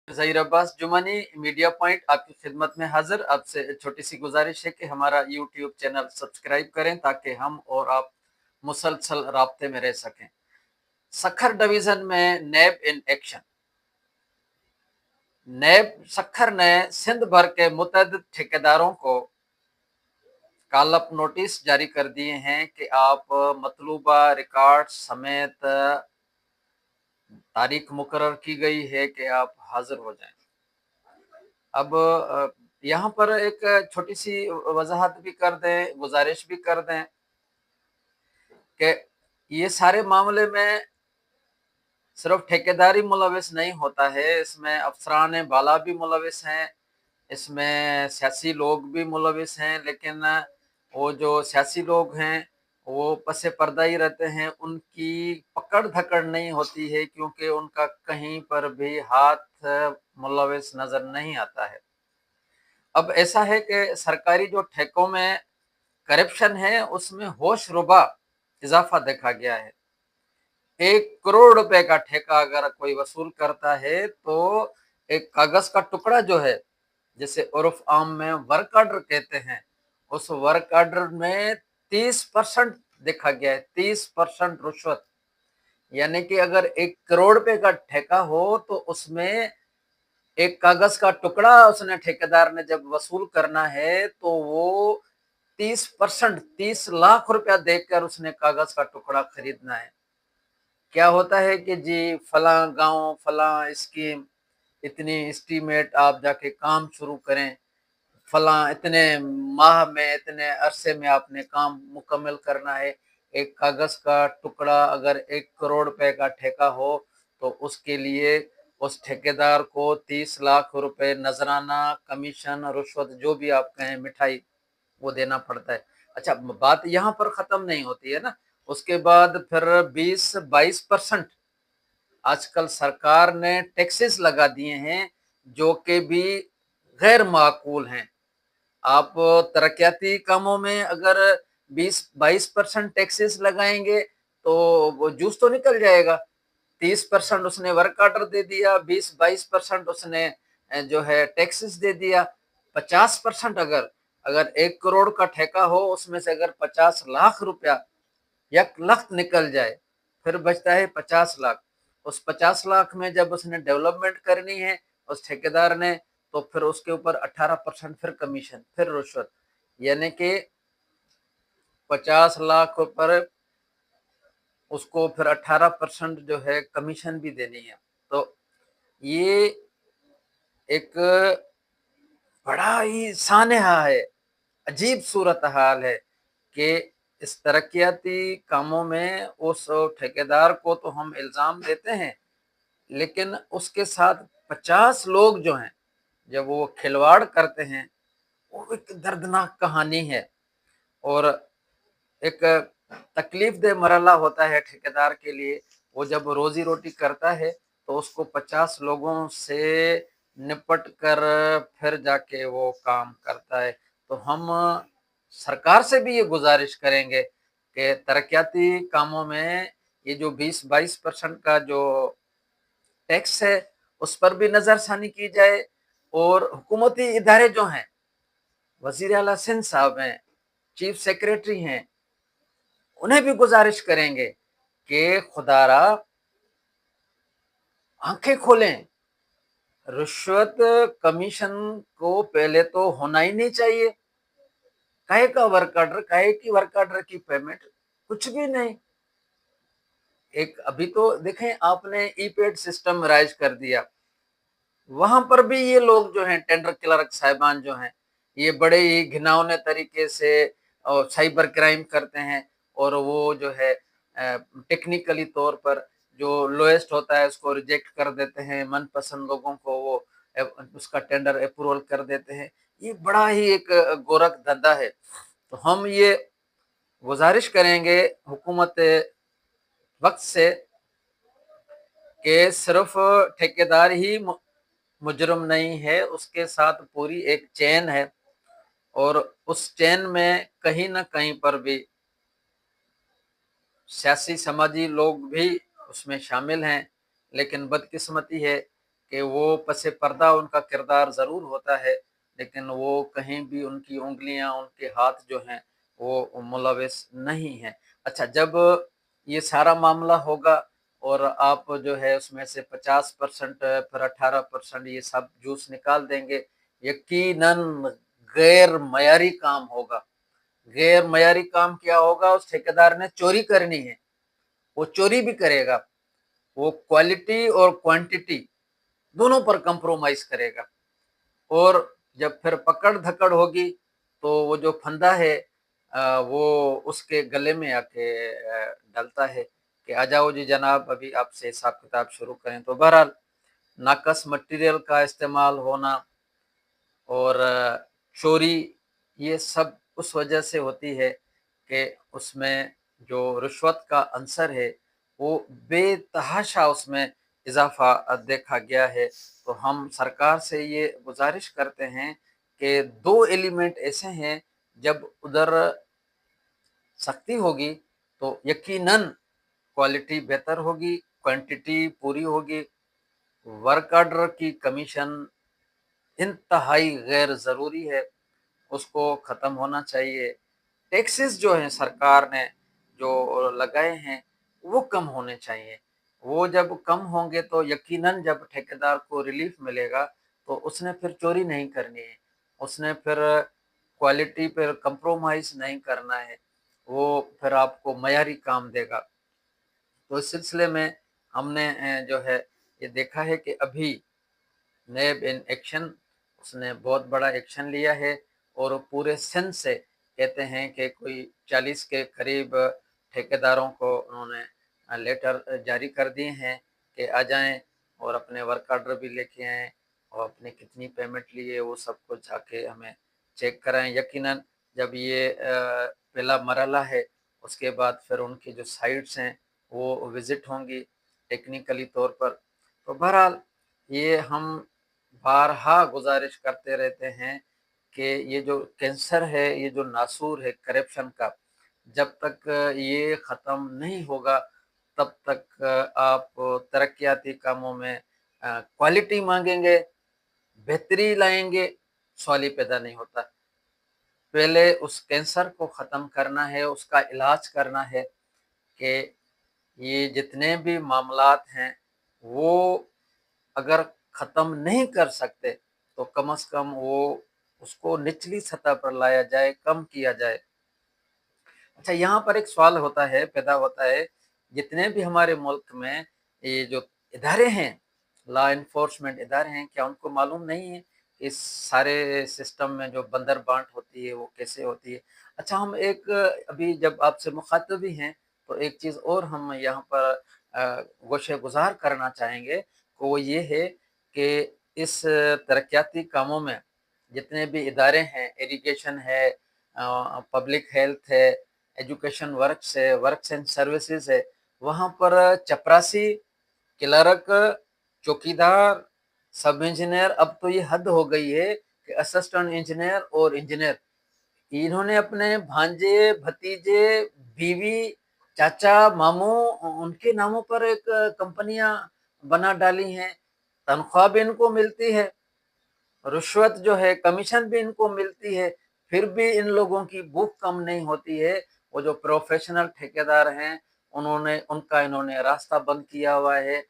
Zaheer Abbas Jumani media point आपकी खिदमत में हाजिर। आपसे छोटी सी गुजारिश है कि हमारा यूट्यूब चैनल सब्सक्राइब करें ताकि हम और आप मुसलसल राब्ते में रह सकें। सखर डिवीजन में नैब इन एक्शन। नैब सखर ने सिंध भर के मुतअद्दिद ठेकेदारों को कालब नोटिस जारी कर दिए हैं कि आप मतलूबा रिकॉर्ड समेत तारीख मुकर्रर की गई है कि आप हाजिर हो जाएं। अब यहाँ पर एक छोटी सी वजाहत भी कर दें, गुजारिश भी कर दें कि ये सारे मामले में सिर्फ ठेकेदारी मुलविस नहीं होता है, इसमें अफसरान बाला भी मुलविस हैं, इसमें सियासी लोग भी मुलविस हैं। लेकिन वो जो सियासी लोग हैं वो पसे पर्दा ही रहते हैं, उनकी पकड़ धकड़ नहीं होती है क्योंकि उनका कहीं पर भी हाथ मुलविस नजर नहीं आता है। अब ऐसा है कि सरकारी जो ठेकों में करप्शन है उसमें होश रुबा इजाफा देखा गया है। 1 करोड़ रुपए का ठेका अगर कोई वसूल करता है तो एक कागज का टुकड़ा जो है, जिसे उर्फ आम में वर्क ऑर्डर कहते हैं, उस वर्क ऑर्डर में 30% देखा गया है। 30% रुश्वत, यानी कि अगर 1 करोड़ रुपए का ठेका हो तो उसमें एक कागज का टुकड़ा उसने ठेकेदार ने जब वसूल करना है तो वो 30%, 30 लाख रुपया देकर उसने कागज का टुकड़ा खरीदना है। क्या होता है कि जी फला गांव फला स्कीम, इतनी एस्टीमेट आप जाके काम शुरू करें, फला इतने माह में इतने अरसे में आपने काम मुकम्मल करना है। एक कागज का टुकड़ा अगर 1 करोड़ रुपए का ठेका हो तो उसके लिए उस ठेकेदार को 30 लाख रुपए नजराना, कमीशन, रुश्वत, जो भी आप कहें, मिठाई, वो देना पड़ता है। अच्छा, बात यहाँ पर खत्म नहीं होती है ना। उसके बाद फिर 20-22% आजकल सरकार ने टैक्सेस लगा दिए हैं जो कि भी गैर माकूल हैं। आप तरक्याती कामों में अगर 20-22% टैक्सेस लगाएंगे तो वो जूस तो निकल जाएगा। 30% उसने वर्क ऑर्डर दे दिया, 20-22% उसने जो है टैक्सेस दे दिया। 50% अगर अगर 1 करोड़ का ठेका हो उसमें से अगर 50 लाख रुपया 1 लाख निकल जाए, फिर बचता है 50 लाख। उस 50 लाख में जब उसने डेवलपमेंट करनी है उस ठेकेदार ने, तो फिर उसके ऊपर 18% फिर कमीशन, फिर रुश्वत, यानी कि 50 लाख पर उसको फिर 18% जो है कमीशन भी देनी है। तो ये एक बड़ा ही सानहा है, अजीब सूरत हाल है कि इस तरक्याती कामों में उस ठेकेदार को तो हम इल्ज़ाम देते हैं, लेकिन उसके साथ 50 लोग जो हैं, जब वो खिलवाड़ करते हैं, वो एक दर्दनाक कहानी है। और एक तकलीफ दह मरहला होता है ठेकेदार के लिए। वो जब रोजी रोटी करता है तो उसको 50 लोगों से निपट कर फिर जाके वो काम करता है। तो हम सरकार से भी ये गुजारिश करेंगे कि तरक्याती कामों में ये जो 20-22% का जो टैक्स है उस पर भी नजरसानी की जाए। और हुकूमती इदारे जो हैं, वजीर आला सिंध साहब हैं, चीफ सेक्रेटरी हैं, उन्हें भी गुजारिश करेंगे कि खुदारा आंखें खोलें। रिश्वत, कमीशन को पहले तो होना ही नहीं चाहिए। काहे का वर्क ऑर्डर, काहे की वर्क ऑर्डर की पेमेंट, कुछ भी नहीं। एक अभी तो देखें आपने ई पेड सिस्टम राइज कर दिया, वहां पर भी ये लोग जो हैं टेंडर क्लर्क साहिबान जो हैं, ये बड़े ही घिनौने तरीके से साइबर क्राइम करते हैं। और वो जो है टेक्निकली तौर पर जो लोएस्ट होता है उसको रिजेक्ट कर देते हैं, मनपसंद लोगों को वो उसका टेंडर अप्रूवल कर देते हैं। ये बड़ा ही एक गोरख धंधा है। तो हम ये गुजारिश करेंगे हुकूमत वक्त से कि सिर्फ ठेकेदार ही मुजरम नहीं है, उसके साथ पूरी एक चेन है। और उस चेन में कहीं ना कहीं पर भी सियासी समाजी लोग भी उसमें शामिल हैं। लेकिन बदकिस्मती है کہ وہ پس پردہ ان کا کردار ضرور ہوتا ہے، لیکن وہ کہیں بھی ان کی انگلیاں، ان کے ہاتھ جو ہیں وہ ملوث نہیں ہیں۔ اچھا، جب یہ سارا معاملہ ہوگا اور آپ جو ہے اس میں سے 50% پھر 18% یہ سب جوس نکال دیں گے، یقیناً غیر معیاری کام ہوگا۔ غیر معیاری کام کیا ہوگا؟ اس ٹھیکیدار نے چوری کرنی ہے، وہ چوری بھی کرے گا، وہ کوالٹی اور کوانٹٹی دونوں پر کمپرومائز کرے گا، اور جب پھر پکڑ دھکڑ ہوگی تو وہ جو پھندا ہے وہ اس کے گلے میں آ کے ڈلتا ہے کہ آ جاؤ جی جناب، ابھی آپ سے حساب کتاب شروع کریں۔ تو بہرحال ناقص مٹیریل کا استعمال ہونا اور چوری، یہ سب اس وجہ سے ہوتی ہے کہ اس میں جو رشوت کا عنصر ہے وہ بے تحاشا اس میں اضافہ دیکھا گیا ہے۔ تو ہم سرکار سے یہ گزارش کرتے ہیں کہ دو ایلیمنٹ ایسے ہیں، جب ادھر سختی ہوگی تو یقیناً کوالٹی بہتر ہوگی، کوانٹٹی پوری ہوگی، ورک آرڈر کی کمیشن انتہائی غیر ضروری ہے، اس کو ختم ہونا چاہیے۔ ٹیکسز جو ہیں سرکار نے جو لگائے ہیں وہ کم ہونے چاہیے، وہ جب کم ہوں گے تو یقیناً جب ٹھیکیدار کو ریلیف ملے گا تو اس نے پھر چوری نہیں کرنی ہے، اس نے پھر کوالٹی پر کمپرومائز نہیں کرنا ہے، وہ پھر آپ کو معیاری کام دے گا۔ تو اس سلسلے میں ہم نے جو ہے یہ دیکھا ہے کہ ابھی نیب ان ایکشن، اس نے بہت بڑا ایکشن لیا ہے، اور پورے سندھ سے کہتے ہیں کہ کوئی 40 کے قریب ٹھیکیداروں کو انہوں نے لیٹر جاری کر دیے ہیں کہ آ جائیں اور اپنے ورک آرڈر بھی لے کے آئیں، اور اپنے کتنی پیمنٹ لیے وہ سب کچھ جا کے ہمیں چیک کرائیں۔ یقیناً جب یہ پہلا مرحلہ ہے، اس کے بعد پھر ان کی جو سائٹس ہیں وہ وزٹ ہوں گی ٹیکنیکلی طور پر۔ تو بہرحال یہ ہم بارہا گزارش کرتے رہتے ہیں کہ یہ جو کینسر ہے، یہ جو ناسور ہے کرپشن کا، جب تک یہ ختم نہیں ہوگا تب تک آپ ترقیاتی کاموں میں کوالٹی مانگیں گے، بہتری لائیں گے، سوال ہی پیدا نہیں ہوتا۔ پہلے اس کینسر کو ختم کرنا ہے، اس کا علاج کرنا ہے کہ یہ جتنے بھی معاملات ہیں وہ اگر ختم نہیں کر سکتے تو کم از کم وہ اس کو نچلی سطح پر لایا جائے، کم کیا جائے۔ اچھا، یہاں پر ایک سوال ہوتا ہے، پیدا ہوتا ہے، جتنے بھی ہمارے ملک میں یہ جو ادارے ہیں، لا انفورسمنٹ ادارے ہیں، کیا ان کو معلوم نہیں ہے کہ اس سارے سسٹم میں جو بندر بانٹ ہوتی ہے وہ کیسے ہوتی ہے؟ اچھا، ہم ایک ابھی جب آپ سے مخاطب بھی ہیں تو ایک چیز اور ہم یہاں پر گوشہ گزار کرنا چاہیں گے، کہ وہ یہ ہے کہ اس ترقیاتی کاموں میں جتنے بھی ادارے ہیں، ایریگیشن ہے، پبلک ہیلتھ ہے، ایجوکیشن ورکس ہے، ورکس اینڈ سروسز ہے، وہاں پر چپراسی، کلرک، چوکیدار، سب انجینئر، اب تو یہ حد ہو گئی ہے کہ اسسٹنٹ انجینئر اور انجینئر، انہوں نے اپنے بھانجے، بھتیجے، بیوی، چاچا، ماموں، ان کے ناموں پر ایک کمپنیاں بنا ڈالی ہیں، تنخواہ بھی ان کو ملتی ہے، رشوت جو ہے کمیشن بھی ان کو ملتی ہے، پھر بھی ان لوگوں کی بھوک کم نہیں ہوتی ہے۔ وہ جو پروفیشنل ٹھیکیدار ہیں انہوں نے راستہ بند کیا ہوا ہے،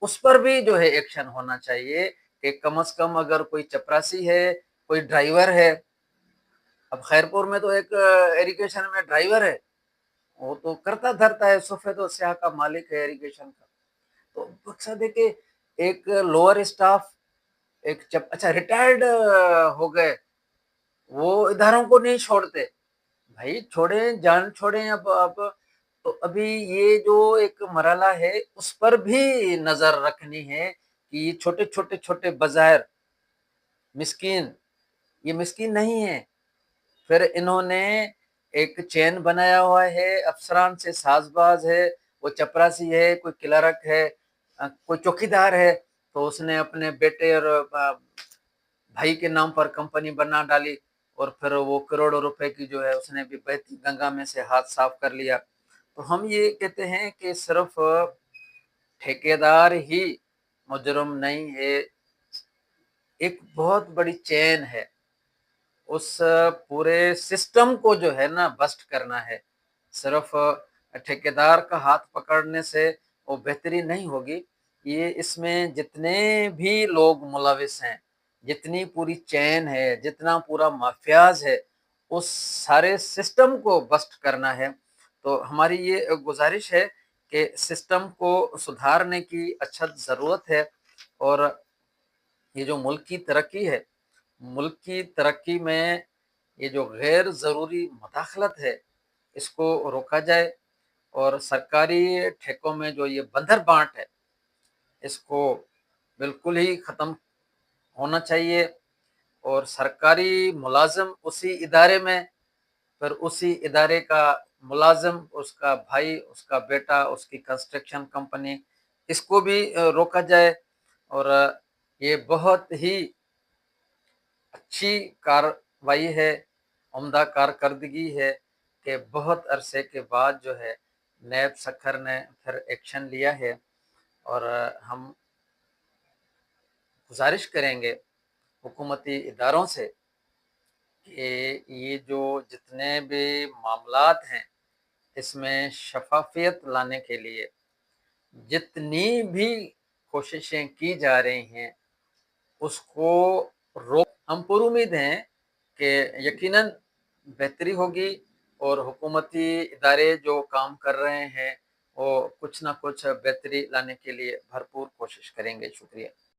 اس پر بھی جو ہے ایکشن ہونا چاہیے کہ کم از کم اگر کوئی چپراسی ہے، کوئی ڈرائیور ہے، اب خیرپور میں تو ایک ایریگیشن میں ڈرائیور ہے، وہ تو کرتا دھرتا ہے، سفید و سیاہ کا مالک ہے ایریگیشن کا۔ تو مقصد ہے کہ ایک لوور اسٹاف، اچھا ریٹائرڈ ہو گئے، وہ اداروں کو نہیں چھوڑتے، بھائی چھوڑیں، جان چھوڑیں۔ اب تو ابھی یہ جو ایک مرحلہ ہے اس پر بھی نظر رکھنی ہے کہ یہ چھوٹے بظاہر مسکین، یہ مسکین نہیں ہے، پھر انہوں نے ایک چین بنایا ہوا ہے، افسران سے ساز باز ہے، وہ چپراسی ہے، کوئی کلرک ہے، کوئی چوکیدار ہے، تو اس نے اپنے بیٹے اور بھائی کے نام پر کمپنی بنا ڈالی، اور پھر وہ کروڑوں روپے کی جو ہے اس نے بھی بہتی گنگا میں سے ہاتھ صاف کر لیا۔ تو ہم یہ کہتے ہیں کہ صرف ٹھیکیدار ہی मुजरिम नहीं है, एक बहुत बड़ी चेन है। उस पूरे सिस्टम को जो है ना बस्ट करना है। सिर्फ ठेकेदार का हाथ पकड़ने से वो बेहतरी नहीं होगी। ये इसमें जितने भी लोग मुलविस हैं, जितनी पूरी चेन है, जितना पूरा माफियाज है, उस सारे सिस्टम को बस्ट करना है। तो हमारी ये गुजारिश है कि सिस्टम को सुधारने की अछत ज़रूरत है। और ये जो मुल्क की तरक्की है, मुल्क की तरक्की में ये जो गैर ज़रूरी मदाखलत है, इसको रोका जाए। और सरकारी ठेकों में जो ये बंदर बांट है, इसको बिल्कुल ही ख़त्म होना चाहिए। और सरकारी मुलाजिम उसी इदारे में, फिर उसी इदारे का मुलाजिम, उसका भाई, उसका बेटा, उसकी कंस्ट्रक्शन कंपनी, इसको भी रोका जाए। और ये बहुत ही अच्छी कार्रवाई है, उम्दा कारकर्दगी है कि बहुत अरसे के बाद जो है नैब सखर ने फिर एक्शन लिया है। और हम गुजारिश करेंगे हुकूमती इदारों से कि ये जो जितने भी मामलात हैं, इसमें शफाफियत लाने के लिए जितनी भी कोशिशें की जा रही हैं, उसको रोक। हम पुरुमीद हैं कि यकीनन बेहतरी होगी और हुकूमती इदारे जो काम कर रहे हैं, वो कुछ ना कुछ बेहतरी लाने के लिए भरपूर कोशिश करेंगे। शुक्रिया।